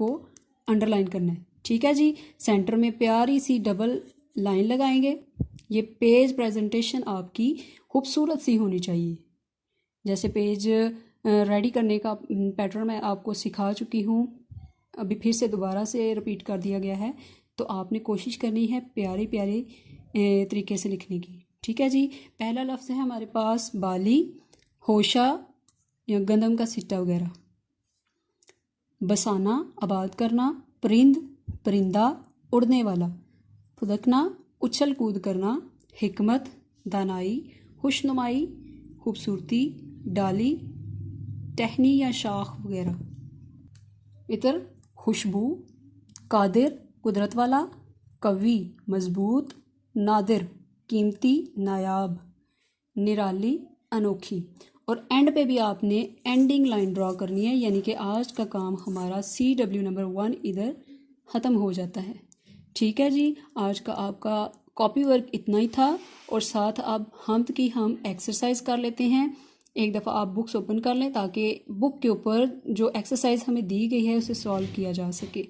आपको अंडरलाइन करना है। ठीक है जी, सेंटर में प्यारी सी डबल लाइन लगाएंगे। ये पेज प्रेजेंटेशन आपकी खूबसूरत सी होनी चाहिए। जैसे पेज रेडी करने का पैटर्न मैं आपको सिखा चुकी हूँ, अभी फिर से दोबारा से रिपीट कर दिया गया है। तो आपने कोशिश करनी है प्यारी प्यारी तरीके से लिखने की। ठीक है जी, पहला लफ्ज़ है हमारे पास बाली, होशा या गंदम का सिट्टा वगैरह। बसाना, आबाद करना। परिंद, परिंदा, उड़ने वाला। फुदकना, उछल कूद करना। हिकमत, दानाई, खुशनुमाई, खूबसूरती। डाली, टहनी या शाख वगैरह। इतर, खुशबू। कादिर, कुदरत वाला। कवि, मजबूत। नादिर, कीमती, नायाब। निराली, अनोखी। और एंड पे भी आपने एंडिंग लाइन ड्रॉ करनी है, यानी कि आज का काम हमारा CW नंबर 1 इधर ख़त्म हो जाता है। ठीक है जी, आज का आपका कॉपी वर्क इतना ही था। और साथ अब हम एक्सरसाइज कर लेते हैं। एक दफ़ा आप बुक्स ओपन कर लें ताकि बुक के ऊपर जो एक्सरसाइज हमें दी गई है उसे सॉल्व किया जा सके।